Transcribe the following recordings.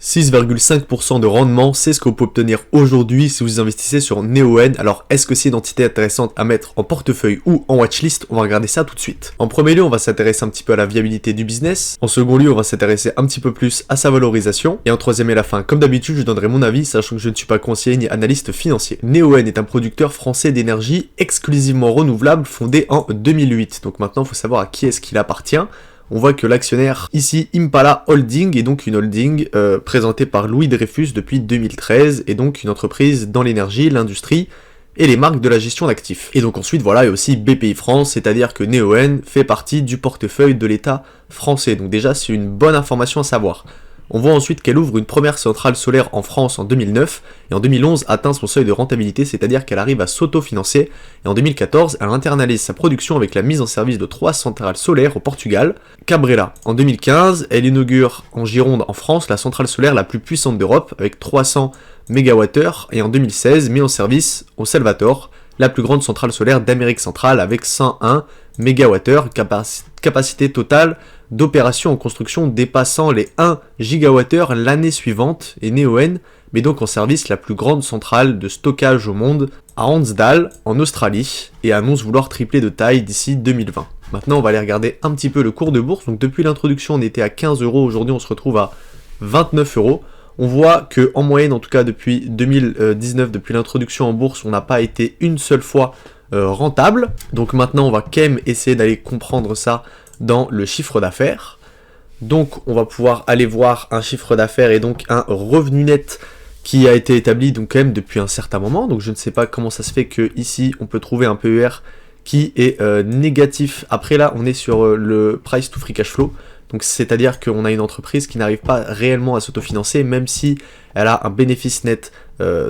6,5% de rendement, c'est ce qu'on peut obtenir aujourd'hui si vous investissez sur Neoen. Alors, est-ce que c'est une entité intéressante à mettre en portefeuille ou en watchlist? On va regarder ça tout de suite. En premier lieu, on va s'intéresser un petit peu à la viabilité du business. En second lieu, on va s'intéresser un petit peu plus à sa valorisation. Et en troisième et la fin, comme d'habitude, je donnerai mon avis, sachant que je ne suis pas conseiller ni analyste financier. Neoen est un producteur français d'énergie exclusivement renouvelable fondé en 2008. Donc maintenant, il faut savoir à qui est-ce qu'il appartient. On voit que l'actionnaire ici, Impala Holding, est donc une holding présentée par Louis Dreyfus depuis 2013, et donc une entreprise dans l'énergie, l'industrie et les marques de la gestion d'actifs. Et donc ensuite, voilà, et aussi BPI France, c'est-à-dire que Neoen fait partie du portefeuille de l'État français. Donc déjà, c'est une bonne information à savoir. On voit ensuite qu'elle ouvre une première centrale solaire en France en 2009, et en 2011 atteint son seuil de rentabilité, c'est-à-dire qu'elle arrive à s'autofinancer, et en 2014 elle internalise sa production avec la mise en service de 3 centrales solaires au Portugal. Cabrela. En 2015, elle inaugure en Gironde en France la centrale solaire la plus puissante d'Europe, avec 300 MWh, et en 2016 met en service au Salvador, la plus grande centrale solaire d'Amérique centrale avec 101 MWh, capacité totale d'opération en construction dépassant les 1 GWh l'année suivante, et Neoen met donc en service la plus grande centrale de stockage au monde à Hansdale en Australie et annonce vouloir tripler de taille d'ici 2020. Maintenant on va aller regarder un petit peu le cours de bourse. Donc depuis l'introduction on était à 15 €, aujourd'hui on se retrouve à 29 €. On voit que en moyenne, en tout cas depuis 2019, depuis l'introduction en bourse, on n'a pas été une seule fois rentable. Donc maintenant, on va quand même essayer d'aller comprendre ça dans le chiffre d'affaires. Donc on va pouvoir aller voir un chiffre d'affaires et donc un revenu net qui a été établi donc quand même depuis un certain moment. Donc je ne sais pas comment ça se fait que ici on peut trouver un PER qui est négatif. Après là, on est sur le price to free cash flow. Donc c'est-à-dire qu'on a une entreprise qui n'arrive pas réellement à s'autofinancer, même si elle a un bénéfice net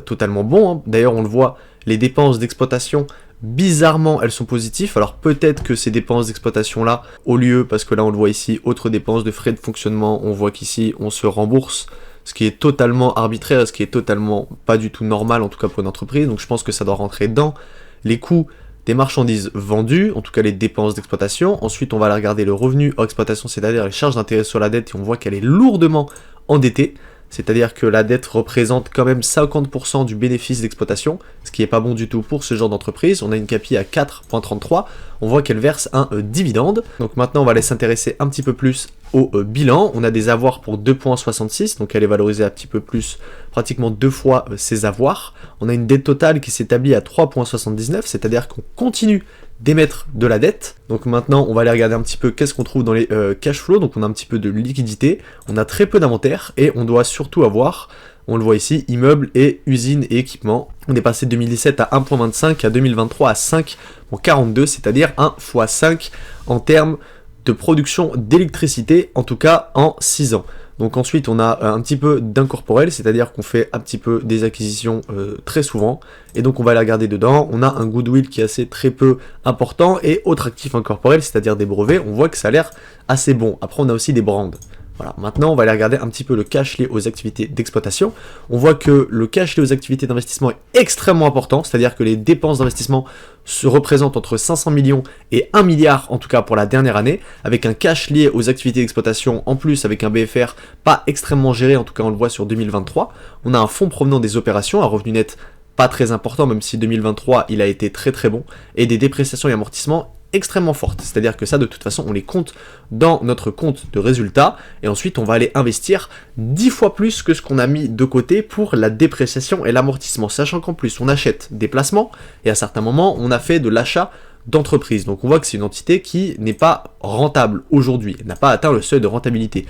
totalement bon, hein. D'ailleurs on le voit, les dépenses d'exploitation, bizarrement elles sont positives. Alors peut-être que ces dépenses d'exploitation là, au lieu, parce que là on le voit ici, autres dépenses de frais de fonctionnement, on voit qu'ici on se rembourse, ce qui est totalement arbitraire, ce qui est totalement pas du tout normal en tout cas pour une entreprise. Donc je pense que ça doit rentrer dans les coûts des marchandises vendues, en tout cas les dépenses d'exploitation. Ensuite on va aller regarder le revenu hors exploitation, c'est-à-dire les charges d'intérêt sur la dette, et on voit qu'elle est lourdement endettée, c'est-à-dire que la dette représente quand même 50% du bénéfice d'exploitation, ce qui est pas bon du tout pour ce genre d'entreprise. On a une CAPI à 4,33, on voit qu'elle verse un dividende. Donc maintenant on va aller s'intéresser un petit peu plus au bilan. On a des avoirs pour 2,66, donc elle est valorisée un petit peu plus, pratiquement 2 fois ses avoirs. On a une dette totale qui s'établit à 3,79, c'est-à-dire qu'on continue d'émettre de la dette. Donc maintenant on va aller regarder un petit peu qu'est-ce qu'on trouve dans les cash flows. Donc on a un petit peu de liquidité, on a très peu d'inventaire, et on doit surtout avoir, on le voit ici, immeubles et usines et équipements. On est passé de 2017 à 1,25, à 2023 à 5,42, c'est-à-dire 1 x 5 en termes de production d'électricité, en tout cas en 6 ans. Donc ensuite on a un petit peu d'incorporel, c'est-à-dire qu'on fait un petit peu des acquisitions très souvent, et donc on va aller regarder dedans. On a un goodwill qui est assez très peu important, et autres actifs incorporels, c'est-à-dire des brevets, on voit que ça a l'air assez bon. Après on a aussi des brands. Voilà, maintenant on va aller regarder un petit peu le cash lié aux activités d'exploitation. On voit que le cash lié aux activités d'investissement est extrêmement important, c'est-à-dire que les dépenses d'investissement se représentent entre 500 millions et 1 milliard, en tout cas pour la dernière année, avec un cash lié aux activités d'exploitation, en plus avec un BFR pas extrêmement géré, en tout cas on le voit sur 2023. On a un fonds provenant des opérations, un revenu net pas très important, même si 2023 il a été très très bon, et des dépréciations et amortissements extrêmement fortes, c'est-à-dire que ça de toute façon on les compte dans notre compte de résultats, et ensuite on va aller investir 10 fois plus que ce qu'on a mis de côté pour la dépréciation et l'amortissement, sachant qu'en plus on achète des placements, et à certains moments on a fait de l'achat d'entreprise. Donc on voit que c'est une entité qui n'est pas rentable aujourd'hui, elle n'a pas atteint le seuil de rentabilité.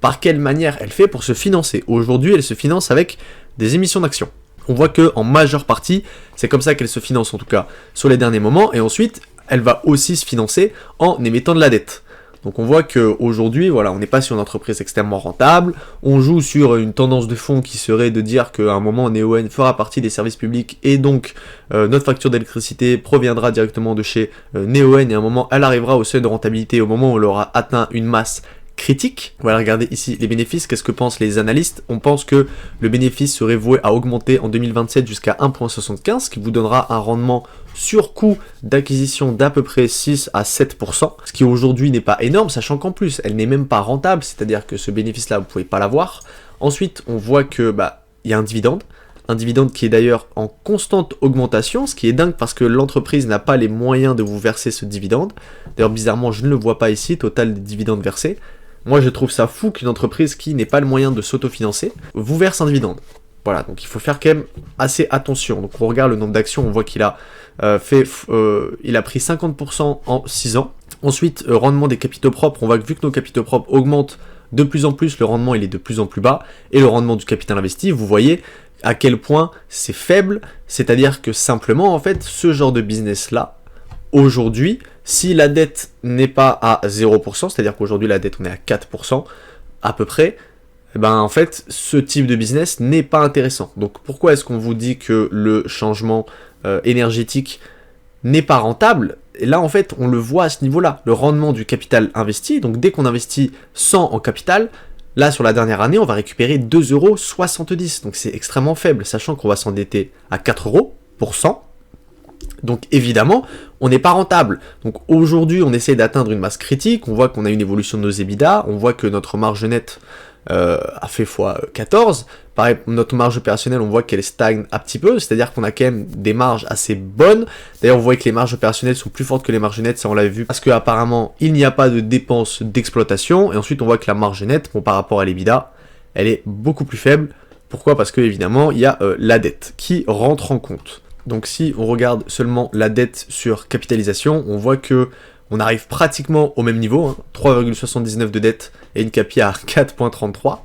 Par quelle manière elle fait pour se financer? Aujourd'hui elle se finance avec des émissions d'actions. On voit que en majeure partie c'est comme ça qu'elle se finance, en tout cas sur les derniers moments, et ensuite elle va aussi se financer en émettant de la dette. Donc on voit qu'aujourd'hui, voilà, on n'est pas sur une entreprise extrêmement rentable, on joue sur une tendance de fond qui serait de dire qu'à un moment Neoen fera partie des services publics, et donc notre facture d'électricité proviendra directement de chez Neoen, et à un moment elle arrivera au seuil de rentabilité au moment où elle aura atteint une masse critique. On va regarder ici les bénéfices. Qu'est-ce que pensent les analystes? On pense que le bénéfice serait voué à augmenter en 2027 jusqu'à 1,75, ce qui vous donnera un rendement sur coût d'acquisition d'à peu près 6 à 7%, ce qui aujourd'hui n'est pas énorme, sachant qu'en plus elle n'est même pas rentable, c'est-à-dire que ce bénéfice-là vous ne pouvez pas l'avoir. Ensuite, on voit que il y a un dividende qui est d'ailleurs en constante augmentation, ce qui est dingue parce que l'entreprise n'a pas les moyens de vous verser ce dividende. D'ailleurs, bizarrement, je ne le vois pas ici, total des dividendes versés. Moi, je trouve ça fou qu'une entreprise qui n'ait pas le moyen de s'autofinancer vous verse un dividende. Voilà, donc il faut faire quand même assez attention. Donc on regarde le nombre d'actions, on voit qu'il a il a pris 50% en 6 ans. Ensuite, rendement des capitaux propres, on voit que vu que nos capitaux propres augmentent de plus en plus, le rendement il est de plus en plus bas, et le rendement du capital investi, vous voyez à quel point c'est faible, c'est-à-dire que simplement, en fait, ce genre de business-là, aujourd'hui, si la dette n'est pas à 0%, c'est-à-dire qu'aujourd'hui la dette on est à 4% à peu près, en fait, ce type de business n'est pas intéressant. Donc pourquoi est-ce qu'on vous dit que le changement énergétique n'est pas rentable? Et là, en fait, on le voit à ce niveau-là. Le rendement du capital investi, donc dès qu'on investit 100 en capital, là, sur la dernière année, on va récupérer 2,70 €. Donc c'est extrêmement faible, sachant qu'on va s'endetter à 4 € pour 100. Donc évidemment, on n'est pas rentable. Donc aujourd'hui, on essaie d'atteindre une masse critique, on voit qu'on a une évolution de nos EBITDA, on voit que notre marge nette a fait x14. Pareil, notre marge opérationnelle, on voit qu'elle stagne un petit peu, c'est-à-dire qu'on a quand même des marges assez bonnes. D'ailleurs, on voit que les marges opérationnelles sont plus fortes que les marges nettes, ça on l'avait vu, parce qu'apparemment, il n'y a pas de dépenses d'exploitation. Et ensuite, on voit que la marge nette, par rapport à l'EBITDA, elle est beaucoup plus faible. Pourquoi? Parce que évidemment, il y a la dette qui rentre en compte. Donc si on regarde seulement la dette sur capitalisation, on voit que on arrive pratiquement au même niveau, 3,79 de dette et une capi à 4,33.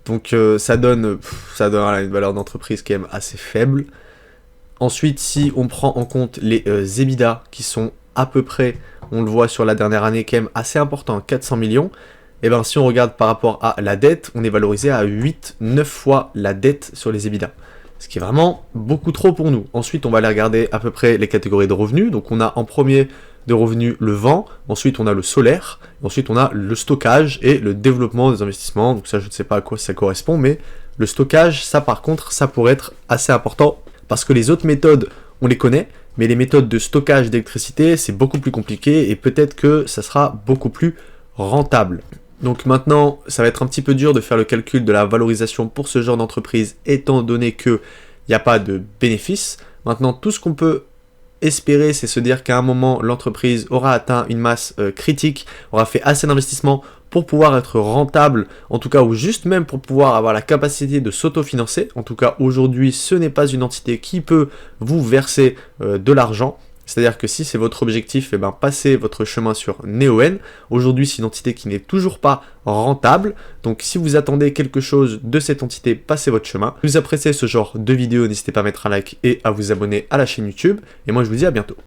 Donc ça donne une valeur d'entreprise quand même assez faible. Ensuite, si on prend en compte les EBITDA qui sont à peu près, on le voit sur la dernière année, quand même assez important, 400 millions, et si on regarde par rapport à la dette, on est valorisé à 8-9 fois la dette sur les EBITDA. Ce qui est vraiment beaucoup trop pour nous. Ensuite, on va aller regarder à peu près les catégories de revenus. Donc on a en premier de revenus le vent, ensuite on a le solaire, ensuite on a le stockage et le développement des investissements. Donc ça, je ne sais pas à quoi ça correspond, mais le stockage, ça par contre, ça pourrait être assez important parce que les autres méthodes, on les connaît, mais les méthodes de stockage d'électricité, c'est beaucoup plus compliqué et peut-être que ça sera beaucoup plus rentable. Donc maintenant, ça va être un petit peu dur de faire le calcul de la valorisation pour ce genre d'entreprise, étant donné qu'il n'y a pas de bénéfice. Maintenant, tout ce qu'on peut espérer, c'est se dire qu'à un moment, l'entreprise aura atteint une masse critique, aura fait assez d'investissements pour pouvoir être rentable, en tout cas, ou juste même pour pouvoir avoir la capacité de s'autofinancer. En tout cas, aujourd'hui, ce n'est pas une entité qui peut vous verser de l'argent. C'est-à-dire que si c'est votre objectif, passez votre chemin sur Neoen. Aujourd'hui, c'est une entité qui n'est toujours pas rentable. Donc si vous attendez quelque chose de cette entité, passez votre chemin. Si vous appréciez ce genre de vidéo, n'hésitez pas à mettre un like et à vous abonner à la chaîne YouTube. Et moi, je vous dis à bientôt.